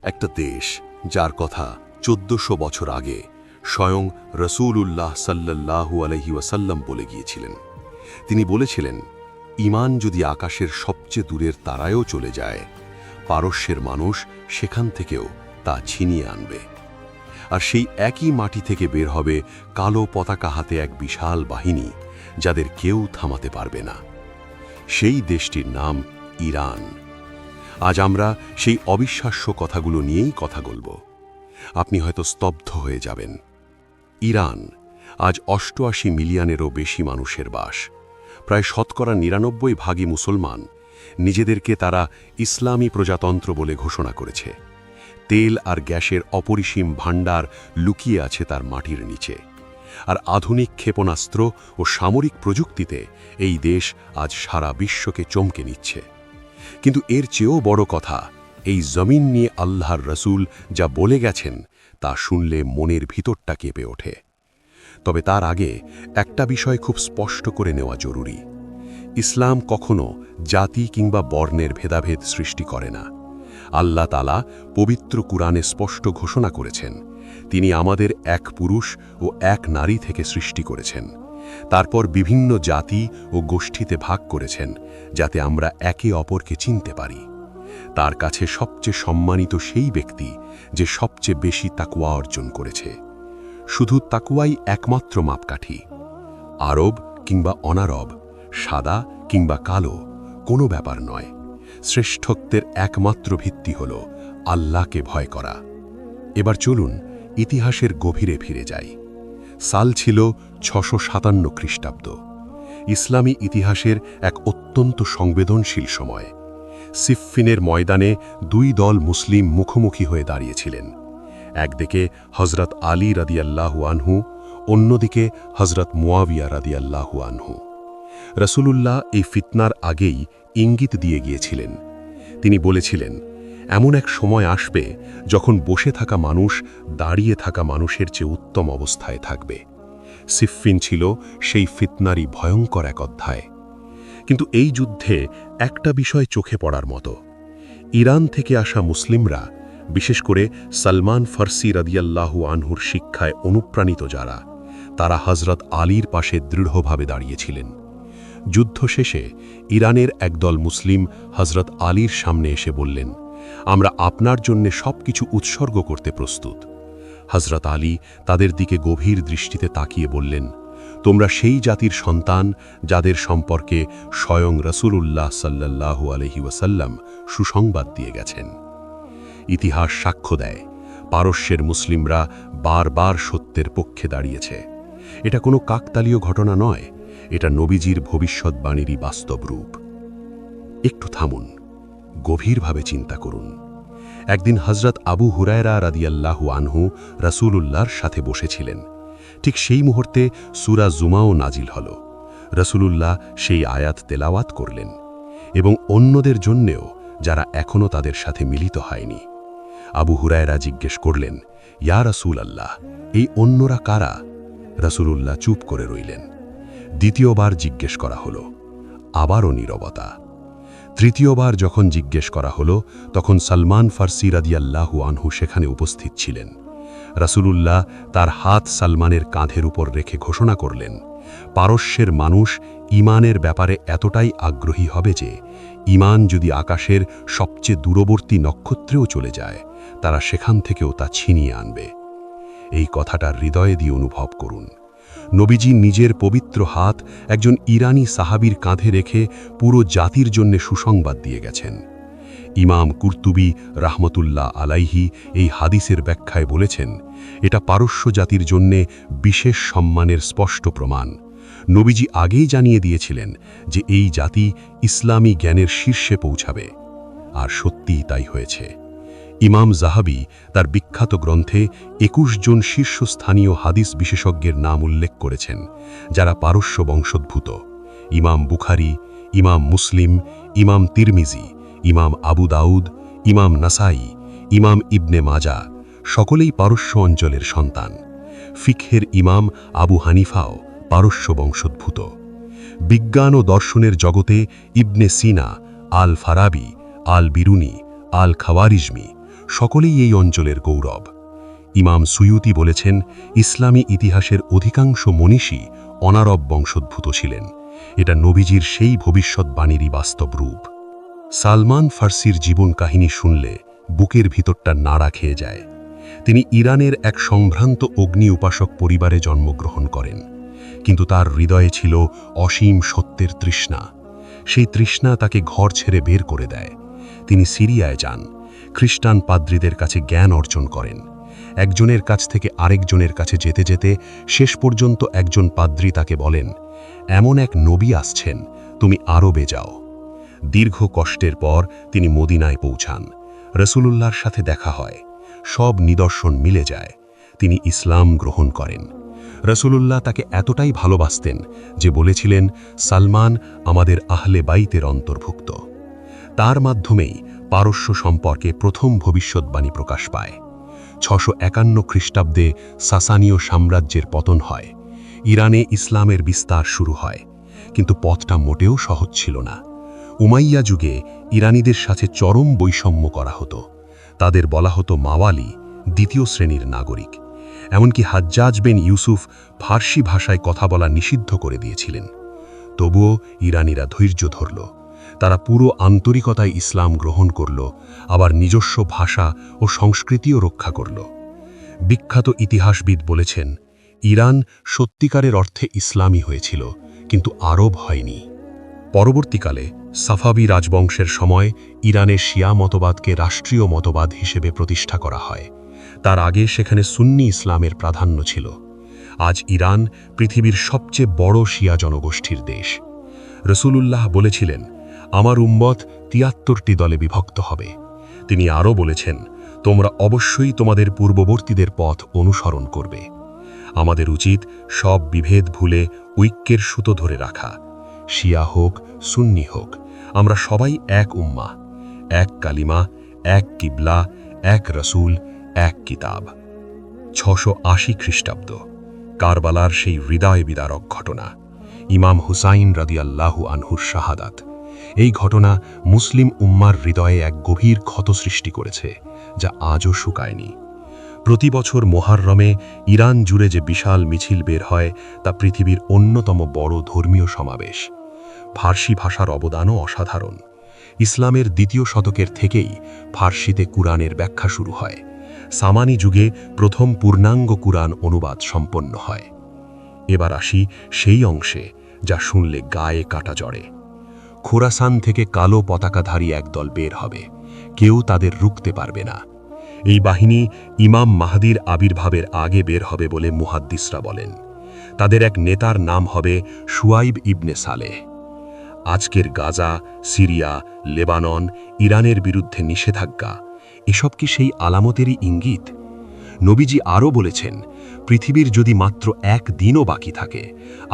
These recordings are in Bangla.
একটা দেশ যার কথা ১৪০০ বছর আগে স্বয়ং রসূলুল্লাহ সাল্লাল্লাহু আলাইহি ওয়াসাল্লাম বলে গিয়েছিলেন। তিনি বলেছিলেন, ঈমান যদি আকাশের সবচেয়ে দূরের তারায়ও চলে যায়, পারস্যের মানুষ সেখান থেকেও তা ছিনিয়ে আনবে। আর সেই একই মাটি থেকে বের হবে কালো পতাকা হাতে এক বিশাল বাহিনী, যাদের কেউ থামাতে পারবে না। সেই দেশটির নাম ইরান। আজ আমরা সেই অবিশ্বাস্য কথাগুলো নিয়েই কথা বলব। আপনি হয়তো স্তব্ধ হয়ে যাবেন। ইরান আজ ৮৮ মিলিয়নেরও বেশি মানুষের বাস। প্রায় ৯৯% মুসলমান। নিজেদেরকে তারা ইসলামী প্রজাতন্ত্র বলে ঘোষণা করেছে। তেল আর গ্যাসের অপরিসীম ভাণ্ডার লুকিয়ে আছে তার মাটির নিচে। আর আধুনিক ক্ষেপণাস্ত্র ও সামরিক প্রযুক্তিতে এই দেশ আজ সারা বিশ্বকে চমকে নিচ্ছে। কিন্তু এর চেয়েও বড় কথা, এই জমিন নিয়ে আল্লাহর রসূল যা বলে গেছেন তা শুনলে মনের ভিতরটা কেঁপে ওঠে। তবে তার আগে একটা বিষয় খুব স্পষ্ট করে নেওয়া জরুরি। ইসলাম কখনো জাতি কিংবা বর্ণের ভেদাভেদ সৃষ্টি করে না। আল্লাহ তাআলা পবিত্র কুরআনে স্পষ্ট ঘোষণা করেছেন, তিনি আমাদের এক পুরুষ ও এক নারী থেকে সৃষ্টি করেছেন। তারপর বিভিন্ন জাতি ও গোষ্ঠীতে ভাগ করেছেন, যাতে আমরা একে অপরকে চিনতে পারি। তার কাছে সবচেয়ে সম্মানিত সেই ব্যক্তি যে সবচেয়ে বেশি তাকওয়া অর্জন করেছে। শুধু তাকওয়াই একমাত্র মাপকাঠি। আরব কিংবা অনারব, সাদা কিংবা কালো, কোনো ব্যাপার নয়। শ্রেষ্ঠত্বের একমাত্র ভিত্তি হল আল্লাহকে ভয় করা। এবার চলুন ইতিহাসের গভীরে ফিরে যাই। সাল ছিল ৬৫৭ খ্রিস্টাব্দ। ইসলামী ইতিহাসের এক অত্যন্ত সংবেদনশীল সময়। সিফফিনের ময়দানে দুই দল মুসলিম মুখোমুখি হয়ে দাঁড়িয়েছিলেন। একদিকে হজরত আলী রাদিয়াল্লাহু আনহু, অন্যদিকে হজরত মুয়াবিয়া রাদিয়াল্লাহু আনহু। রসূলুল্লাহ এই ফিতনার আগেই ইঙ্গিত দিয়ে গিয়েছিলেন। তিনি বলেছিলেন, এমন এক সময় আসবে যখন বসে থাকা মানুষ দাঁড়িয়ে থাকা মানুষের চেয়ে উত্তম অবস্থায় থাকবে। সিফফিন ছিল সেই ফিতনারই ভয়ঙ্কর এক অধ্যায়। কিন্তু এই যুদ্ধে একটা বিষয় চোখে পড়ার মতো। ইরান থেকে আসা মুসলিমরা, বিশেষ করে সালমান ফার্সি রাদিয়াল্লাহু আনহুর শিক্ষায় অনুপ্রাণিত যারা, তারা হজরত আলীর পাশে দৃঢ়ভাবে দাঁড়িয়েছিলেন। যুদ্ধ শেষে ইরানের একদল মুসলিম হজরত আলীর সামনে এসে বললেন, আমরা আপনার জন্য সবকিছু উৎসর্গ করতে প্রস্তুত। হজরত আলী তাদের দিকে গভীর দৃষ্টিতে তাকিয়ে বললেন, তোমরা সেই জাতির সন্তান যাদের সম্পর্কে স্বয়ং রসূলুল্লাহ সাল্লাল্লাহু আলাইহি ওয়াসাল্লাম সুসংবাদ দিয়ে গেছেন। ইতিহাস সাক্ষ্য দেয়, পারস্যের মুসলিমরা বারবার সত্যের পক্ষে দাঁড়িয়েছে। এটা কোনো কাকতালীয় ঘটনা নয়, এটা নবীজির ভবিষ্যৎবাণীরই বাস্তব রূপ। একটু থামুন, গভীরভাবে চিন্তা করুন। একদিন হজরত আবু হুরায়রা রাদিয়াল্লাহু আনহু রসূলুল্লাহর সাথে বসেছিলেন। ঠিক সেই মুহূর্তে সূরা জুমাও নাজিল হল। রসূলুল্লাহ সেই আয়াত তেলাওয়াত করলেন, এবং অন্যদের জন্যেও যারা এখনও তাদের সাথে মিলিত হয়নি। আবু হুরায়রা জিজ্ঞেস করলেন, ইয়া রাসূলাল্লাহ, এই অন্যরা কারা? রসূলুল্লাহ চুপ করে রইলেন। দ্বিতীয়বার জিজ্ঞেস করা হলো, আবারও নীরবতা। তৃতীয়বার যখন জিজ্ঞেস করা হলো, তখন সালমান ফার্সি রাদিয়াল্লাহু আনহু সেখানে উপস্থিত ছিলেন। রসূলুল্লাহ তার হাত সালমানের কাঁধের উপর রেখে ঘোষণা করলেন, পারস্যের মানুষ ঈমানের ব্যাপারে এতটাই আগ্রহী হবে যে ঈমান যদি আকাশের সবচেয়ে দূরবর্তী নক্ষত্রেও চলে যায়, তারা সেখান থেকেও তা ছিনিয়ে আনবে। এই কথাটা হৃদয়ে দিয়ে অনুভব করুন। নবীজি নিজের পবিত্র হাত একজন ইরানি সাহাবীর কাঁধে রেখে পুরো জাতির জন্য সুসংবাদ দিয়ে গেছেন। ইমাম কুরতুবী রাহমাতুল্লাহ আলাইহি এই হাদিসের ব্যাখ্যায় বলেছেন, এটা পারস্য জাতির জন্যে বিশেষ সম্মানের স্পষ্ট প্রমাণ। নবীজি আগেই জানিয়ে দিয়েছিলেন যে এই জাতি ইসলামী জ্ঞানের শীর্ষে পৌঁছাবে, আর সত্যিই তাই হয়েছে। ইমাম জাহাবি তার বিখ্যাত গ্রন্থে ২১ জন শীর্ষস্থানীয় হাদিস বিশেষজ্ঞের নাম উল্লেখ করেছেন, যারা পারস্য বংশোদ্ভূত। ইমাম বুখারী, ইমাম মুসলিম, ইমাম তিরমিজি, ইমাম আবু দাউদ, ইমাম নাসাই, ইমাম ইবনে মাজা সকলেই পারস্য অঞ্চলের সন্তান। ফিকহের ইমাম আবু হানিফাও পারস্য বংশোদ্ভূত। বিজ্ঞান ও দর্শনের জগতে ইবনে সিনা, আল ফারাবি, আল বিরুনি, আল খাওয়ারিজমি সকলেই এই অঞ্চলের গৌরব। ইমাম সুয়ুতি বলেছেন, ইসলামী ইতিহাসের অধিকাংশ মনীষী অনারব বংশোদ্ভূত ছিলেন। এটা নবীজির সেই ভবিষ্যৎবাণীরই বাস্তব রূপ। সালমান ফার্সির জীবন কাহিনী শুনলে বুকের ভিতরটা নাড়া খেয়ে যায়। তিনি ইরানের এক সম্ভ্রান্ত অগ্নি উপাসক পরিবারে জন্মগ্রহণ করেন, কিন্তু তার হৃদয়ে ছিল অসীম সত্যের তৃষ্ণা। সেই তৃষ্ণা তাকে ঘর ছেড়ে বের করে দেয়। তিনি সিরিয়ায় যান, খ্রিস্টান পাদ্রীদের কাছে জ্ঞান অর্জন করেন। একজনের কাছ থেকে আরেকজনের কাছে যেতে যেতে শেষ পর্যন্ত একজন পাদ্রী তাকে বলেন, এমন এক নবী আসছেন, তুমি আরবে যাও। দীর্ঘ কষ্টের পর তিনি মদিনায় পৌঁছান। রসুলুল্লাহর সাথে দেখা হয়, সব নিদর্শন মিলে যায়। তিনি ইসলাম গ্রহণ করেন। রসুলুল্লাহ তাকে এতটাই ভালোবাসতেন যে বলেছিলেন, সালমান আমাদের আহলে বাইতের অন্তর্ভুক্ত। তার মাধ্যমেই পারস্য সম্পর্কে প্রথম ভবিষ্যৎবাণী প্রকাশ পায়। 651 খ্রিস্টাব্দে সাসানীয় সাম্রাজ্যের পতন হয়। ইরানে ইসলামের বিস্তার শুরু হয়, কিন্তু পথটা মোটেও সহজ ছিল না। উমাইয়া যুগে ইরানীদের সাথে চরম বৈষম্য করা হতো। তাদের বলা হতো মাওয়ালি, দ্বিতীয় শ্রেণীর নাগরিক। এমনকি হাজ্জাজ বিন ইউসুফ ফার্সি ভাষায় কথা বলা নিষিদ্ধ করে দিয়েছিলেন। তবুও ইরানীরা ধৈর্য ধরল। তারা পুরো আন্তরিকতায় ইসলাম গ্রহণ করল, আবার নিজস্ব ভাষা ও সংস্কৃতিও রক্ষা করল। বিখ্যাত ইতিহাসবিদ বলেছেন, ইরান সত্যিকারের অর্থে ইসলামী হয়েছিল, কিন্তু আরব হয়নি। পরবর্তীকালে সাফাবি রাজবংশের সময় ইরানে শিয়া মতবাদকে রাষ্ট্রীয় মতবাদ হিসেবে প্রতিষ্ঠা করা হয়। তার আগে সেখানে সুন্নি ইসলামের প্রাধান্য ছিল। আজ ইরান পৃথিবীর সবচেয়ে বড় শিয়া জনগোষ্ঠীর দেশ। রসুলুল্লাহ বলেছিলেন, আমার উম্মত ৭৩টি দলে বিভক্ত হবে। তিনি আরও বলেছেন, তোমরা অবশ্যই তোমাদের পূর্ববর্তীদের পথ অনুসরণ করবে। আমাদের উচিত সব বিভেদ ভুলে ঐক্যের সুতো ধরে রাখা। শিয়া হোক, সুন্নি হোক, আমরা সবাই এক উম্মা, এক কালিমা, এক কিবলা, এক রসুল, এক কিতাব। 680 খ্রিস্টাব্দ, কারবালার সেই হৃদয় বিদারক ঘটনা, ইমাম হুসাইন রাদিয়াল্লাহু আনহুর শাহাদাত। এই ঘটনা মুসলিম উম্মার হৃদয়ে এক গভীর ক্ষত সৃষ্টি করেছে, যা আজও শুকায়নি। প্রতি বছর মুহররমে ইরান জুড়ে যে বিশাল মিছিল বের হয়, তা পৃথিবীর অন্যতম বড় ধর্মীয় সমাবেশ। ফার্সি ভাষার অবদানও অসাধারণ। ইসলামের ২য় শতকের থেকেই ফার্সিতে কুরআনের ব্যাখ্যা শুরু হয়। সামানি যুগে প্রথম পূর্ণাঙ্গ কুরআন অনুবাদ সম্পন্ন হয়। এবার আসি সেই অংশে যা শুনলে গায়ে কাটা জড়ে। খোরাসান থেকে কালো পতাকাধারী একদল বের হবে, কেউ তাদের রুখতে পারবে না। এই বাহিনী ইমাম মাহদির আবির্ভাবের আগে বের হবে বলে মুহাদ্দিসরা বলেন। তাদের এক নেতার নাম হবে শুয়াইব ইবনে সালেহ। আজকের গাজা, সিরিয়া, লেবানন, ইরানের বিরুদ্ধে নিষেধাজ্ঞা, এসব কি সেই আলামতেরই ইঙ্গিত? নবীজি আরও বলেছেন, পৃথিবীর যদি মাত্র এক দিনও বাকি থাকে,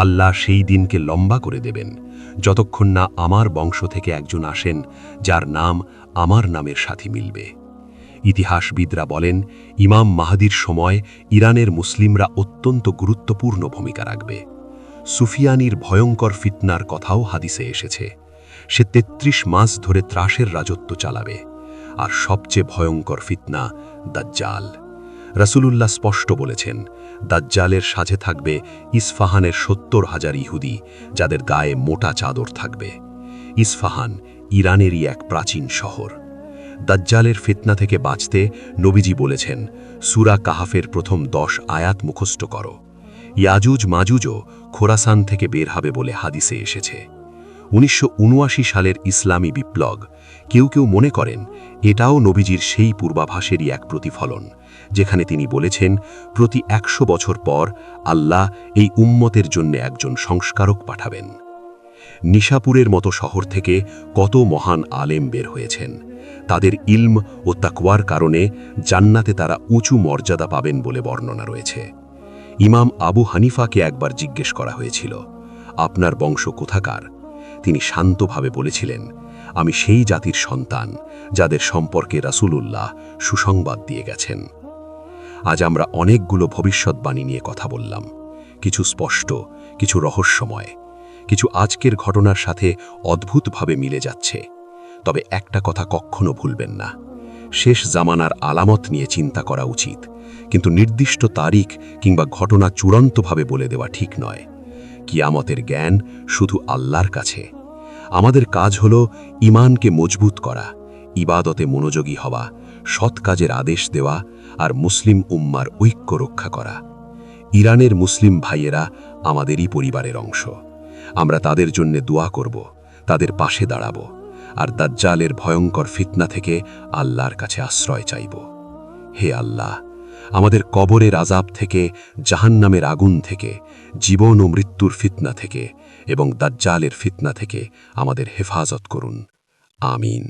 আল্লাহ সেই দিনকে লম্বা করে দেবেন, যতক্ষণ না আমার বংশ থেকে একজন আসেন যার নাম আমার নামের সাথে মিলবে। ইতিহাসবিদরা বলেন, ইমাম মাহদির সময় ইরানের মুসলিমরা অত্যন্ত গুরুত্বপূর্ণ ভূমিকা রাখবে। সুফিয়ানির ভয়ঙ্কর ফিতনার কথাও হাদিসে এসেছে। সে ৩৩ মাস ধরে ত্রাসের রাজত্ব চালাবে। আর সবচেয়ে ভয়ঙ্কর ফিতনা দাজ্জাল। রাসূলুল্লাহ স্পষ্ট বলেছেন, দাজ্জালের সাথে থাকবে ইসফাহানের ৭০,০০০ ইহুদি, যাদের গায়ে মোটা চাদর থাকবে। ইসফাহান ইরানেরই এক প্রাচীন শহর। দাজ্জালের ফিতনা থেকে বাঁচতে নবীজি বলেছেন, সূরা কাহাফের প্রথম ১০ আয়াত মুখস্থ করো। ইয়াজুজ মাজুজও খোরাসান থেকে বের হবে বলে হাদিসে এসেছে। ১৯৭৯ সালের ইসলামী বিপ্লব, কেউ কেউ মনে করেন এটাও নবীজির সেই পূর্বাভাসেরই এক প্রতিফলন, যেখানে তিনি বলেছেন, প্রতি ১০০ বছর পর আল্লাহ এই উম্মতের জন্য একজন সংস্কারক পাঠাবেন। নিশাপুরের মতো শহর থেকে কত মহান আলেম বের হয়েছেন। তাদের ইলম ও তাকওয়ার কারণে জান্নাতে তারা উঁচু মর্যাদা পাবেন বলে বর্ণনা রয়েছে। ইমাম আবু হানিফাকে একবার জিজ্ঞেস করা হয়েছিল, আপনার বংশ কোথাকার? তিনি শান্তভাবে বলেছিলেন, আমি সেই জাতির সন্তান যাদের সম্পর্কে রাসূলুল্লাহ সুসংবাদ দিয়ে গেছেন। আজ আমরা অনেকগুলো ভবিষ্যৎবাণী নিয়ে কথা বললাম, কিছু স্পষ্ট, কিছু রহস্যময়, কিছু আজকের ঘটনার সাথে অদ্ভুতভাবে মিলে যাচ্ছে। তবে একটা কথা কখনো ভুলবেন না, শেষ জামানার আলামত নিয়ে চিন্তা করা উচিত, কিন্তু নির্দিষ্ট তারিখ কিংবা ঘটনা চূড়ান্তভাবে বলে দেওয়া ঠিক নয়। কিয়ামতের জ্ঞান শুধু আল্লাহর কাছে। আমাদের কাজ হল ঈমানকে মজবুত করা, ইবাদতে মনোযোগী হওয়া, সৎ কাজের আদেশ দেওয়া আর মুসলিম উম্মার ঐক্য রক্ষা করা। ইরানের মুসলিম ভাইয়েরা আমাদেরই পরিবারের অংশ। আমরা তাদের জন্য দোয়া করব, তাদের পাশে দাঁড়াব, আর দাজ্জালের ভয়ঙ্কর ফিতনা থেকে আল্লাহর কাছে আশ্রয় চাইব। হে আল্লাহ, আমাদের কবরের আযাব থেকে, জাহান্নামের আগুন থেকে, জীবন ও মৃত্যুর ফিতনা থেকে এবং দাজ্জালের ফিতনা থেকে আমাদের হেফাজত করুন। আমিন।